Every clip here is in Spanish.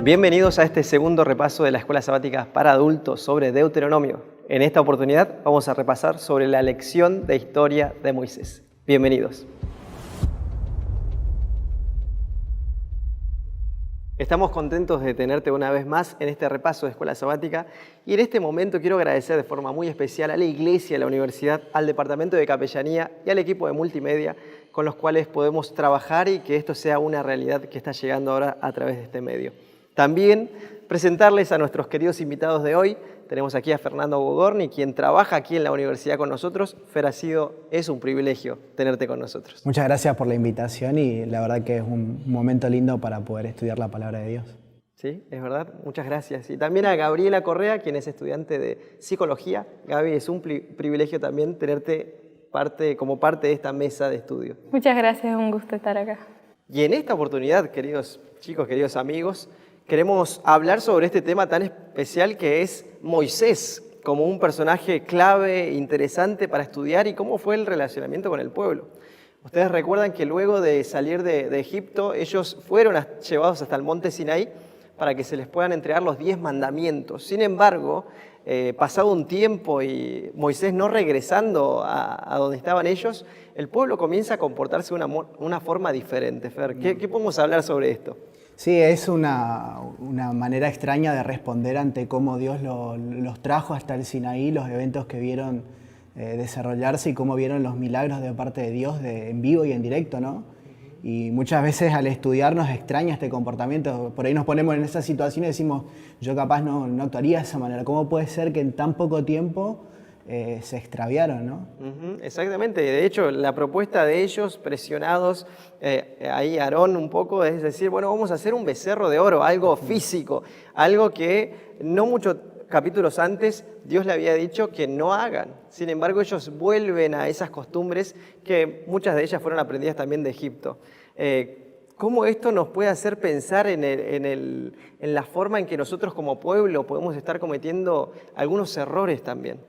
Bienvenidos a este segundo repaso de la Escuela Sabática para Adultos sobre Deuteronomio. En esta oportunidad vamos a repasar sobre la lección de historia de Moisés. Bienvenidos. Estamos contentos de tenerte una vez más en este repaso de Escuela Sabática y en este momento quiero agradecer de forma muy especial a la Iglesia, a la Universidad, al Departamento de Capellanía y al equipo de Multimedia con los cuales podemos trabajar y que esto sea una realidad que está llegando ahora a través de este medio. También presentarles a nuestros queridos invitados de hoy. Tenemos aquí a Fernando Bogorni, quien trabaja aquí en la universidad con nosotros. Fer, es un privilegio tenerte con nosotros. Muchas gracias por la invitación y la verdad que es un momento lindo para poder estudiar la palabra de Dios. Sí, es verdad. Muchas gracias. Y también a Gabriela Correa, quien es estudiante de psicología. Gaby, es un privilegio también tenerte como parte de esta mesa de estudio. Muchas gracias, un gusto estar acá. Y en esta oportunidad, queridos chicos, queridos amigos, queremos hablar sobre este tema tan especial que es Moisés, como un personaje clave, interesante para estudiar y cómo fue el relacionamiento con el pueblo. Ustedes recuerdan que luego de salir de Egipto, ellos fueron llevados hasta el monte Sinaí para que se les puedan entregar los 10 mandamientos. Sin embargo, pasado un tiempo y Moisés no regresando a donde estaban ellos, el pueblo comienza a comportarse de una forma diferente. Fer, ¿qué podemos hablar sobre esto? Sí, es una manera extraña de responder ante cómo Dios los trajo hasta el Sinaí, los eventos que vieron desarrollarse y cómo vieron los milagros de parte de Dios en vivo y en directo, ¿no? Y muchas veces al estudiar nos extraña este comportamiento. Por ahí nos ponemos en esa situación y decimos, yo capaz no actuaría de esa manera. ¿Cómo puede ser que en tan poco tiempo se extraviaron, ¿no? Exactamente. De hecho, la propuesta de ellos, presionados, ahí Aarón un poco, es decir, bueno, vamos a hacer un becerro de oro, algo físico, algo que no muchos capítulos antes Dios le había dicho que no hagan. Sin embargo, ellos vuelven a esas costumbres que muchas de ellas fueron aprendidas también de Egipto. ¿Cómo esto nos puede hacer pensar en la forma en que nosotros como pueblo podemos estar cometiendo algunos errores también?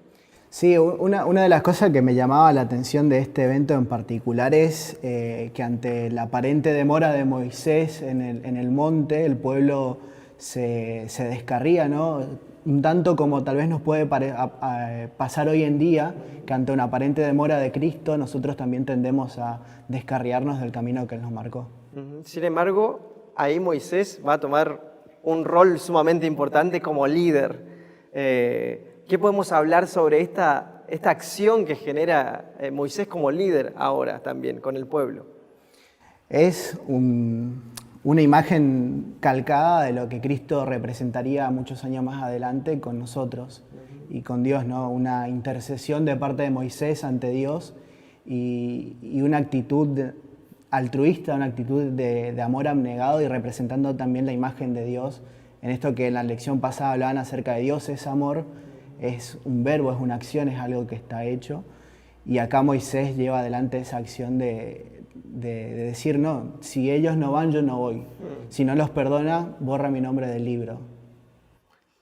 Sí, una de las cosas que me llamaba la atención de este evento en particular es que ante la aparente demora de Moisés en el monte, el pueblo se descarría, ¿no? Un tanto como tal vez nos puede pasar hoy en día, que ante una aparente demora de Cristo nosotros también tendemos a descarriarnos del camino que Él nos marcó. Sin embargo, ahí Moisés va a tomar un rol sumamente importante como líder. ¿Qué podemos hablar sobre esta acción que genera Moisés como líder ahora también con el pueblo? Es una imagen calcada de lo que Cristo representaría muchos años más adelante con nosotros y con Dios, ¿no? Una intercesión de parte de Moisés ante Dios y una actitud altruista, una actitud de amor abnegado y representando también la imagen de Dios. En esto que en la lección pasada hablaban acerca de Dios es amor, es un verbo, es una acción, es algo que está hecho. Y acá Moisés lleva adelante esa acción de decir, no, si ellos no van, yo no voy. Si no los perdona, borra mi nombre del libro.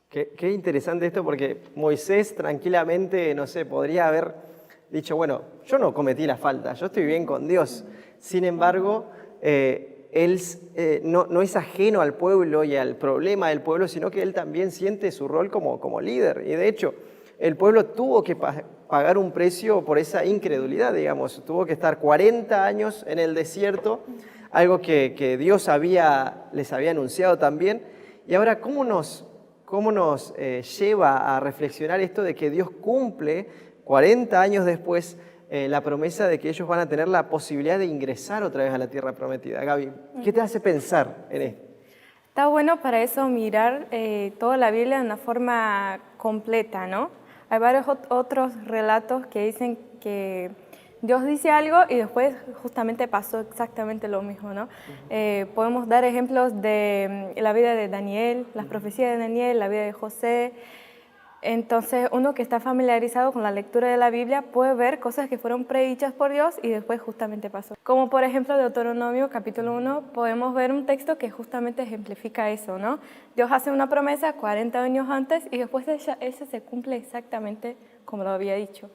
Qué interesante esto, porque Moisés tranquilamente, no sé, podría haber dicho, bueno, yo no cometí la falta, yo estoy bien con Dios. Sin embargo, él no es ajeno al pueblo y al problema del pueblo, sino que él también siente su rol como líder. Y de hecho, el pueblo tuvo que pagar un precio por esa incredulidad, digamos. Tuvo que estar 40 años en el desierto, algo que Dios les había anunciado también. Y ahora, ¿cómo nos lleva a reflexionar esto de que Dios cumple 40 años después la promesa de que ellos van a tener la posibilidad de ingresar otra vez a la tierra prometida? Gaby, ¿qué te hace pensar en esto? Está bueno para eso mirar toda la Biblia de una forma completa, ¿no? Hay varios otros relatos que dicen que Dios dice algo y después justamente pasó exactamente lo mismo, ¿no? Podemos dar ejemplos de la vida de Daniel, las profecías de Daniel, la vida de José. Entonces, uno que está familiarizado con la lectura de la Biblia puede ver cosas que fueron predichas por Dios y después justamente pasó. Como por ejemplo Deuteronomio capítulo 1, podemos ver un texto que justamente ejemplifica eso, ¿no? Dios hace una promesa 40 años antes y después esa se cumple exactamente como lo había dicho.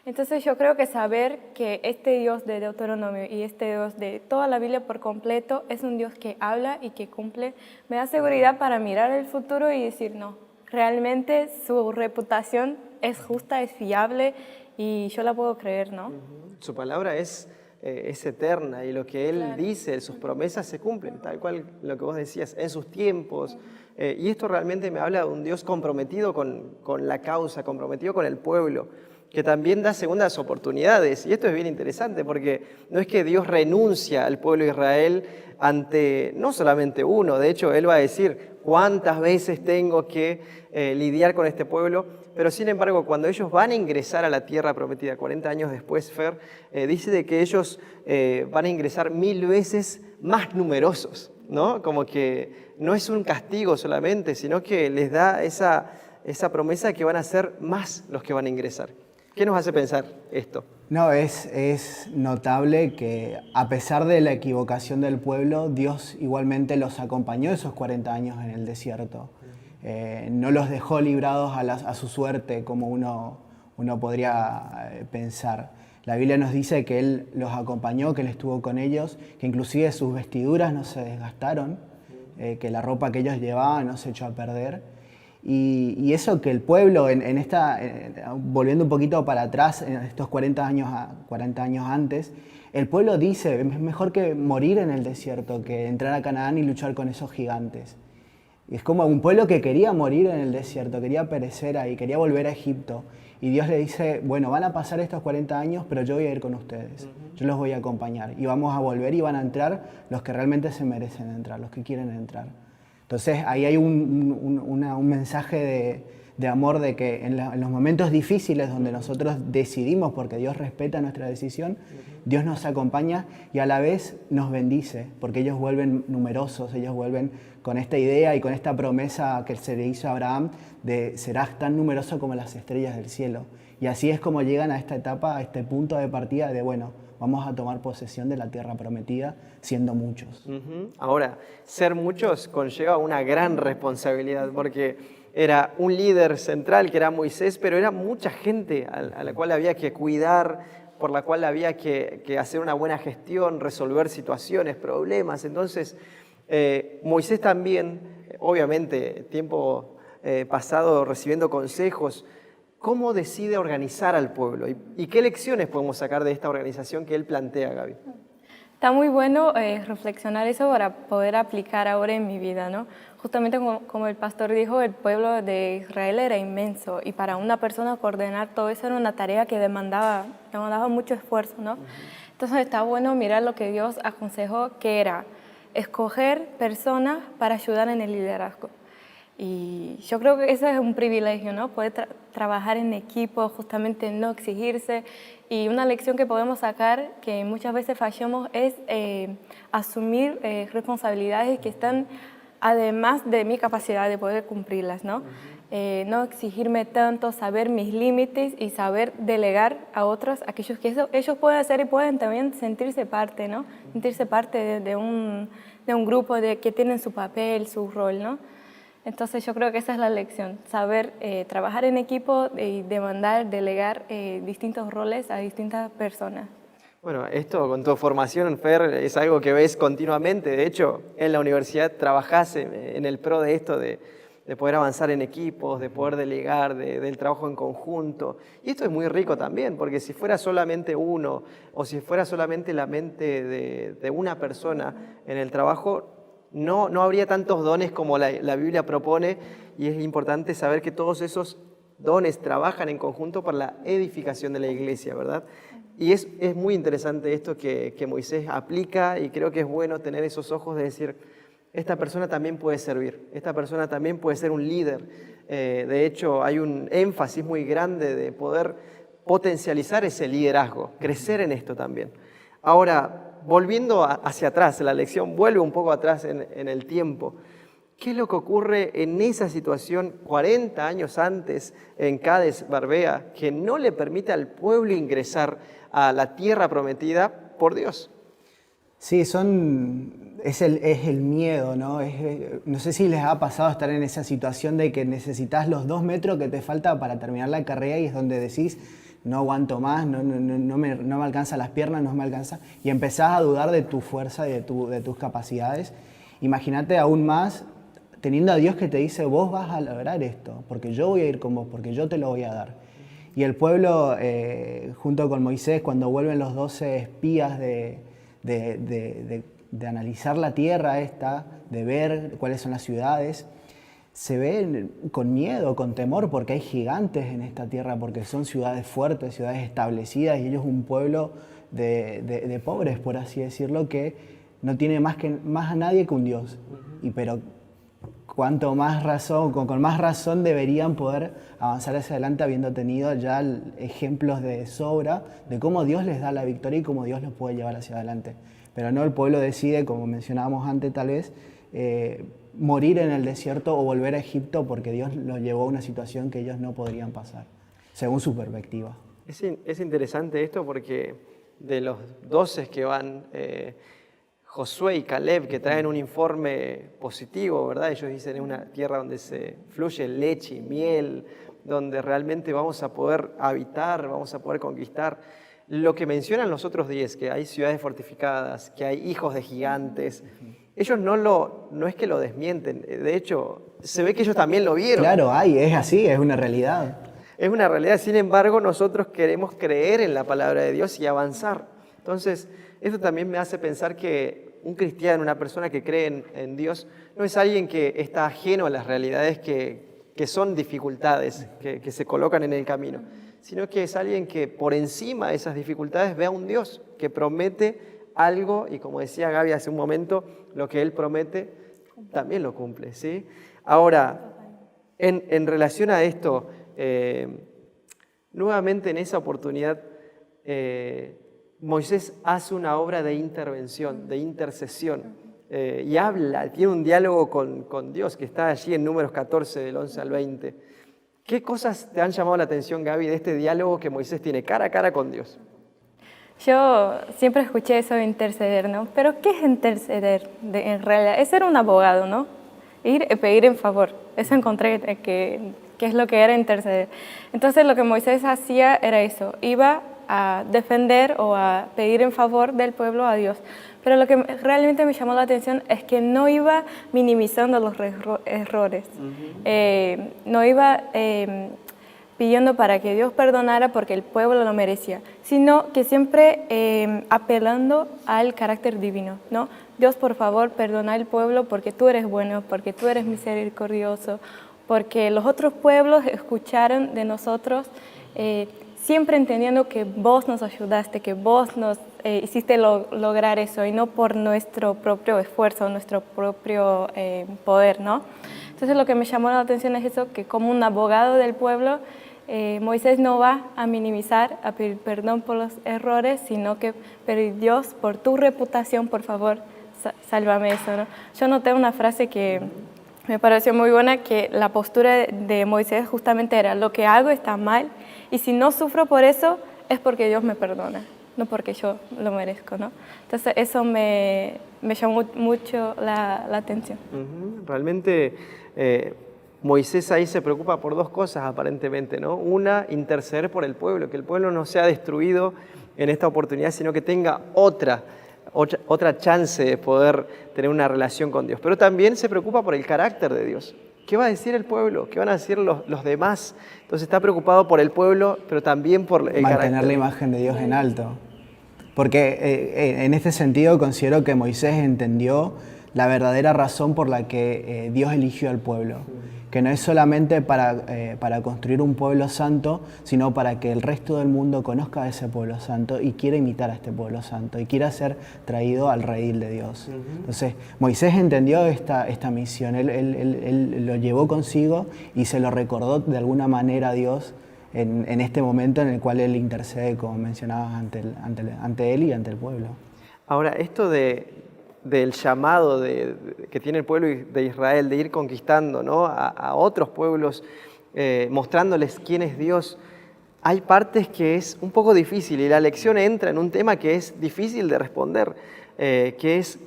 Entonces yo creo que saber que este Dios de Deuteronomio y este Dios de toda la Biblia por completo es un Dios que habla y que cumple, me da seguridad para mirar el futuro y decir, no, realmente su reputación es justa, es fiable y yo la puedo creer, ¿no? Su palabra es eterna y lo que Él dice, sus promesas se cumplen, tal cual lo que vos decías, en sus tiempos. Y esto realmente me habla de un Dios comprometido con la causa, comprometido con el pueblo, que también da segundas oportunidades. Y esto es bien interesante porque no es que Dios renuncia al pueblo de Israel ante no solamente uno, de hecho Él va a decir cuántas veces tengo que lidiar con este pueblo, pero sin embargo cuando ellos van a ingresar a la tierra prometida, 40 años después, Fer, dice de que ellos van a ingresar 1000 veces más numerosos, ¿no? Como que no es un castigo solamente, sino que les da esa promesa que van a ser más los que van a ingresar. ¿Qué nos hace pensar esto? No, es notable que a pesar de la equivocación del pueblo, Dios igualmente los acompañó esos 40 años en el desierto. No los dejó librados a su suerte como uno podría pensar. La Biblia nos dice que Él los acompañó, que Él estuvo con ellos, que inclusive sus vestiduras no se desgastaron, que la ropa que ellos llevaban no se echó a perder. Y eso que el pueblo, volviendo un poquito para atrás, en estos 40 años antes, el pueblo dice, es mejor que morir en el desierto que entrar a Canaán y luchar con esos gigantes. Y es como un pueblo que quería morir en el desierto, quería perecer ahí, quería volver a Egipto. Y Dios le dice, bueno, van a pasar estos 40 años, pero yo voy a ir con ustedes, yo los voy a acompañar. Y vamos a volver y van a entrar los que realmente se merecen entrar, los que quieren entrar. Entonces ahí hay un mensaje de amor, de que en los momentos difíciles donde nosotros decidimos, porque Dios respeta nuestra decisión, Dios nos acompaña y a la vez nos bendice, porque ellos vuelven numerosos, ellos vuelven con esta idea y con esta promesa que se le hizo a Abraham de serás tan numeroso como las estrellas del cielo. Y así es como llegan a esta etapa, a este punto de partida de, bueno, vamos a tomar posesión de la tierra prometida siendo muchos. Ahora, ser muchos conlleva una gran responsabilidad porque era un líder central que era Moisés, pero era mucha gente a la cual había que cuidar, por la cual había que hacer una buena gestión, resolver situaciones, problemas. Entonces, Moisés también, obviamente, tiempo pasado recibiendo consejos, ¿cómo decide organizar al pueblo? ¿Y qué lecciones podemos sacar de esta organización que él plantea, Gaby? Está muy bueno reflexionar eso para poder aplicar ahora en mi vida, ¿no? Justamente como el pastor dijo, el pueblo de Israel era inmenso y para una persona coordinar todo eso era una tarea que demandaba mucho esfuerzo, ¿no? Entonces está bueno mirar lo que Dios aconsejó, que era escoger personas para ayudar en el liderazgo. Y yo creo que eso es un privilegio, ¿no? Poder trabajar en equipo, justamente no exigirse. Y una lección que podemos sacar, que muchas veces fallamos, es asumir responsabilidades que están además de mi capacidad de poder cumplirlas, ¿no? No exigirme tanto, saber mis límites y saber delegar a otros aquellos que ellos pueden hacer y pueden también sentirse parte, ¿no? Sentirse parte de un grupo que tienen su papel, su rol, ¿no? Entonces yo creo que esa es la lección, saber trabajar en equipo y demandar, delegar distintos roles a distintas personas. Bueno, esto con tu formación, Fer, es algo que ves continuamente. De hecho, en la universidad trabajás en el pro de esto, de poder avanzar en equipos, de poder delegar, del trabajo en conjunto. Y esto es muy rico también, porque si fuera solamente uno o si fuera solamente la mente de una persona en el trabajo, no habría tantos dones como la Biblia propone, y es importante saber que todos esos dones trabajan en conjunto para la edificación de la iglesia, ¿verdad? Y es muy interesante esto que Moisés aplica, y creo que es bueno tener esos ojos de decir, esta persona también puede servir, esta persona también puede ser un líder. De hecho, hay un énfasis muy grande de poder potencializar ese liderazgo, crecer en esto también. Ahora, volviendo hacia atrás, la lección vuelve un poco atrás en el tiempo. ¿Qué es lo que ocurre en esa situación 40 años antes en Cades Barnea que no le permite al pueblo ingresar a la tierra prometida por Dios? Sí, es el miedo, ¿no? No sé si les ha pasado estar en esa situación de que necesitas los 2 metros que te falta para terminar la carrera y es donde decís, no aguanto más, no me alcanza las piernas, no me alcanza. Y empezás a dudar de tu fuerza y de tus capacidades. Imagínate aún más teniendo a Dios que te dice, vos vas a lograr esto, porque yo voy a ir con vos, porque yo te lo voy a dar. Y el pueblo, junto con Moisés, cuando vuelven los 12 espías de analizar la tierra esta, de ver cuáles son las ciudades, se ven con miedo, con temor, porque hay gigantes en esta tierra, porque son ciudades fuertes, ciudades establecidas, y ellos un pueblo de pobres, por así decirlo, que no tiene más a nadie que un Dios. Pero cuanto más razón, con más razón deberían poder avanzar hacia adelante habiendo tenido ya ejemplos de sobra de cómo Dios les da la victoria y cómo Dios los puede llevar hacia adelante. Pero no, el pueblo decide, como mencionábamos antes tal vez, morir en el desierto o volver a Egipto porque Dios los llevó a una situación que ellos no podrían pasar, según su perspectiva. Es interesante esto porque de los 12 que van, Josué y Caleb, que traen un informe positivo, ¿verdad? Ellos dicen es una tierra donde se fluye leche y miel, donde realmente vamos a poder habitar, vamos a poder conquistar. Lo que mencionan los otros 10, que hay ciudades fortificadas, que hay hijos de gigantes, ellos no es que lo desmienten, de hecho, se ve que ellos también lo vieron. Claro, es así, es una realidad. Es una realidad, sin embargo, nosotros queremos creer en la palabra de Dios y avanzar. Entonces, esto también me hace pensar que un cristiano, una persona que cree en Dios, no es alguien que está ajeno a las realidades que son dificultades, que se colocan en el camino, sino que es alguien que por encima de esas dificultades ve a un Dios que promete algo y, como decía Gaby hace un momento, lo que Él promete también lo cumple, ¿sí? Ahora, en relación a esto, nuevamente en esa oportunidad, Moisés hace una obra de intervención, de intercesión, y habla, tiene un diálogo con Dios que está allí en Números 14, del 11 al 20. ¿Qué cosas te han llamado la atención, Gaby, de este diálogo que Moisés tiene cara a cara con Dios? Yo siempre escuché eso de interceder, ¿no? Pero ¿qué es interceder? En realidad, es ser un abogado, ¿no? Ir y pedir en favor. Eso encontré que es lo que era interceder. Entonces lo que Moisés hacía era eso, iba a defender o a pedir en favor del pueblo a Dios. Pero lo que realmente me llamó la atención es que no iba minimizando los errores, no iba pidiendo para que Dios perdonara porque el pueblo lo merecía, sino que siempre apelando al carácter divino, ¿no? Dios, por favor, perdona al pueblo porque tú eres bueno, porque tú eres misericordioso, porque los otros pueblos escucharon de nosotros, siempre entendiendo que vos nos ayudaste, que vos nos hiciste lograr eso y no por nuestro propio esfuerzo, nuestro propio poder, ¿no? Entonces lo que me llamó la atención es eso, que como un abogado del pueblo, Moisés no va a minimizar, a pedir perdón por los errores, sino que pedir, Dios, por tu reputación, por favor, sálvame eso, ¿no? Yo noté una frase que me pareció muy buena, que la postura de Moisés justamente era, lo que hago está mal, y si no sufro por eso, es porque Dios me perdona, no porque yo lo merezco, ¿no? Entonces eso me llamó mucho la atención. Realmente Moisés ahí se preocupa por dos cosas aparentemente, ¿no? Una, interceder por el pueblo, que el pueblo no sea destruido en esta oportunidad, sino que tenga otra chance de poder tener una relación con Dios. Pero también se preocupa por el carácter de Dios. ¿Qué va a decir el pueblo? ¿Qué van a decir los demás? Entonces está preocupado por el pueblo, pero también por el carácter. Mantener la imagen de Dios en alto. Porque en este sentido considero que Moisés entendió la verdadera razón por la que Dios eligió al pueblo. Que no es solamente para construir un pueblo santo, sino para que el resto del mundo conozca a ese pueblo santo y quiera imitar a este pueblo santo y quiera ser traído al redil de Dios. Entonces, Moisés entendió esta misión, él lo llevó consigo y se lo recordó de alguna manera a Dios en este momento en el cual él intercede, como mencionabas, ante él y ante el pueblo. Ahora, esto del llamado que tiene el pueblo de Israel de ir conquistando, ¿no? a otros pueblos, mostrándoles quién es Dios, hay partes que es un poco difícil y la lección entra en un tema que es difícil de responder, que es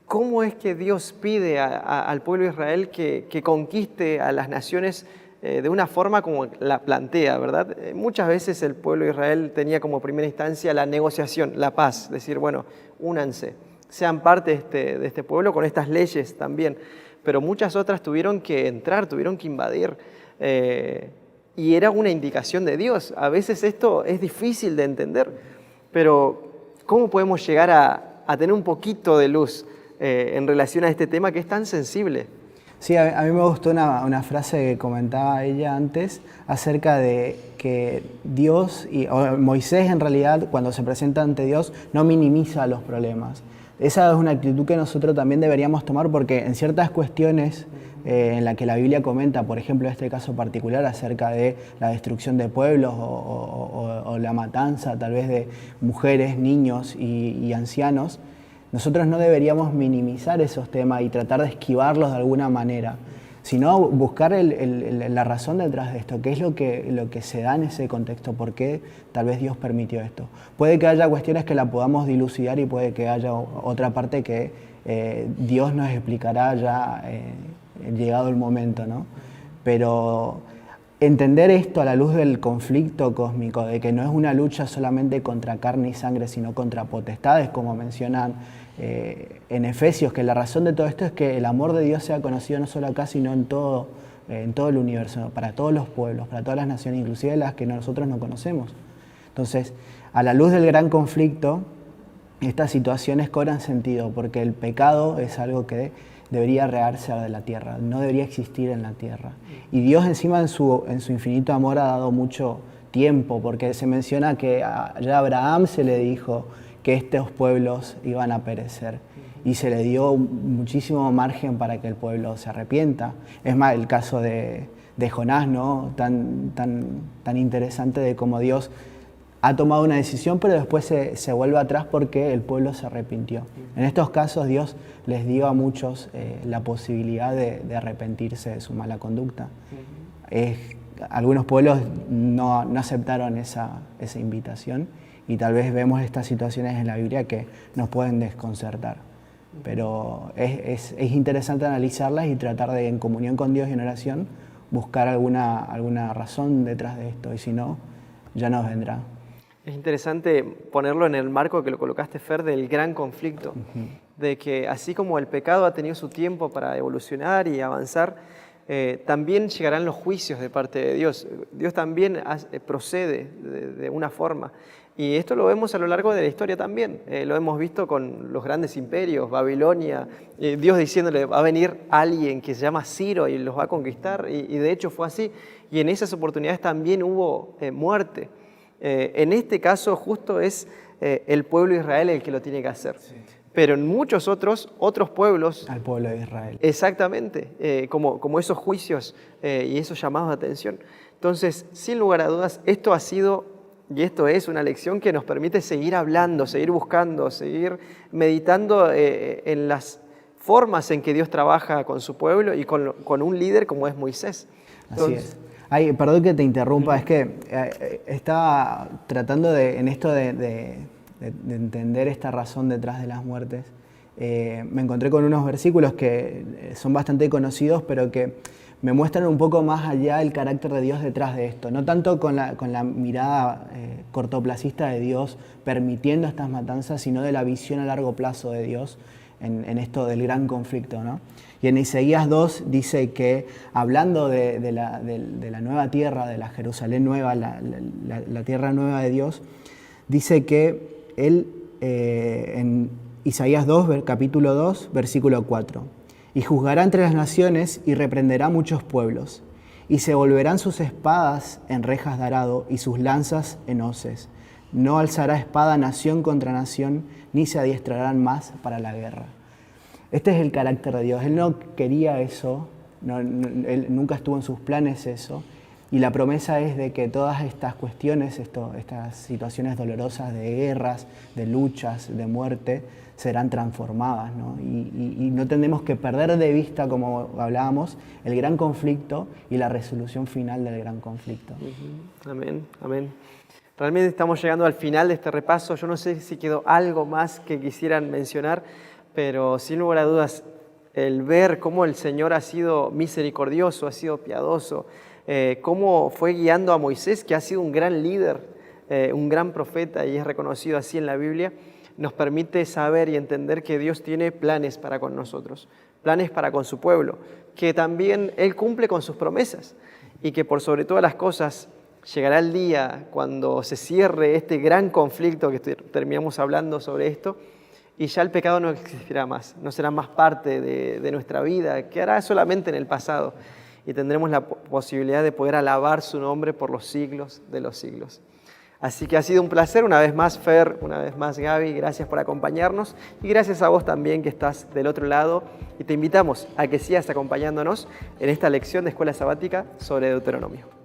¿cómo es que Dios pide al pueblo de Israel que conquiste a las naciones de una forma como la plantea, ¿verdad? Muchas veces el pueblo de Israel tenía como primera instancia la negociación, la paz, decir, bueno, únanse, sean parte de este pueblo con estas leyes también, pero muchas otras tuvieron que entrar, tuvieron que invadir, y era una indicación de Dios. A veces esto es difícil de entender, pero ¿cómo podemos llegar a tener un poquito de luz en relación a este tema que es tan sensible? Sí, a mí me gustó una frase que comentaba ella antes acerca de que Dios, o Moisés en realidad, cuando se presenta ante Dios, no minimiza los problemas. Esa es una actitud que nosotros también deberíamos tomar porque en ciertas cuestiones en la que la Biblia comenta, por ejemplo, este caso particular acerca de la destrucción de pueblos o la matanza tal vez de mujeres, niños y ancianos, nosotros no deberíamos minimizar esos temas y tratar de esquivarlos de alguna manera, sino buscar la razón detrás de esto, qué es lo que se da en ese contexto, por qué tal vez Dios permitió esto. Puede que haya cuestiones que la podamos dilucidar y puede que haya otra parte que Dios nos explicará ya llegado el momento, ¿no? Pero entender esto a la luz del conflicto cósmico, de que no es una lucha solamente contra carne y sangre, sino contra potestades, como mencionan en Efesios, que la razón de todo esto es que el amor de Dios sea conocido no solo acá, sino en todo el universo, para todos los pueblos, para todas las naciones, inclusive las que nosotros no conocemos. Entonces, a la luz del gran conflicto, estas situaciones cobran sentido, porque el pecado es algo que debería rearse de la tierra, no debería existir en la tierra. Y Dios encima en su infinito amor ha dado mucho tiempo, porque se menciona que ya a Abraham se le dijo que estos pueblos iban a perecer y se le dio muchísimo margen para que el pueblo se arrepienta. Es más, el caso de Jonás, ¿no? Tan interesante de cómo Dios ha tomado una decisión, pero después se vuelve atrás porque el pueblo se arrepintió. En estos casos Dios les dio a muchos la posibilidad de arrepentirse de su mala conducta. Algunos pueblos no aceptaron esa invitación y tal vez vemos estas situaciones en la Biblia que nos pueden desconcertar. Pero es interesante analizarlas y tratar de, en comunión con Dios y en oración, buscar alguna razón detrás de esto, y si no, ya nos vendrá. Es interesante ponerlo en el marco que lo colocaste, Fer, del gran conflicto, de que así como el pecado ha tenido su tiempo para evolucionar y avanzar, también llegarán los juicios de parte de Dios. Dios también procede de una forma. Y esto lo vemos a lo largo de la historia también. Lo hemos visto con los grandes imperios, Babilonia, Dios diciéndole, va a venir alguien que se llama Ciro y los va a conquistar, y de hecho fue así. Y en esas oportunidades también hubo muerte. En este caso justo es el pueblo de Israel el que lo tiene que hacer. Sí. Pero en muchos otros pueblos... Al pueblo de Israel. Exactamente, como esos juicios y esos llamados de atención. Entonces, sin lugar a dudas, esto ha sido y esto es una lección que nos permite seguir hablando, seguir buscando, seguir meditando en las formas en que Dios trabaja con su pueblo y con un líder como es Moisés. Entonces, así es. Ay, perdón que te interrumpa, es que estaba tratando en esto de entender esta razón detrás de las muertes. Me encontré con unos versículos que son bastante conocidos, pero que me muestran un poco más allá el carácter de Dios detrás de esto. No tanto con la mirada cortoplacista de Dios permitiendo estas matanzas, sino de la visión a largo plazo de Dios en esto del gran conflicto, ¿no? Y en Isaías 2 dice que, hablando de la nueva tierra, de la Jerusalén nueva, la tierra nueva de Dios, dice que él, en Isaías 2, capítulo 2, versículo 4, y juzgará entre las naciones y reprenderá muchos pueblos, y se volverán sus espadas en rejas de arado y sus lanzas en hoces. No alzará espada nación contra nación, ni se adiestrarán más para la guerra. Este es el carácter de Dios. Él no quería eso, él nunca estuvo en sus planes eso. Y la promesa es de que todas estas cuestiones, estas situaciones dolorosas de guerras, de luchas, de muerte, serán transformadas, ¿no? Y no tenemos que perder de vista, como hablábamos, el gran conflicto y la resolución final del gran conflicto. Amén, amén. Realmente estamos llegando al final de este repaso. Yo no sé si quedó algo más que quisieran mencionar, pero sin lugar a dudas, el ver cómo el Señor ha sido misericordioso, ha sido piadoso, cómo fue guiando a Moisés, que ha sido un gran líder, un gran profeta y es reconocido así en la Biblia, nos permite saber y entender que Dios tiene planes para con nosotros, planes para con su pueblo, que también Él cumple con sus promesas y que por sobre todas las cosas llegará el día cuando se cierre este gran conflicto que terminamos hablando sobre esto y ya el pecado no existirá más, no será más parte de nuestra vida, quedará solamente en el pasado y tendremos la posibilidad de poder alabar su nombre por los siglos de los siglos. Así que ha sido un placer, una vez más Fer, una vez más Gaby, gracias por acompañarnos y gracias a vos también que estás del otro lado y te invitamos a que sigas acompañándonos en esta lección de Escuela Sabática sobre Deuteronomio.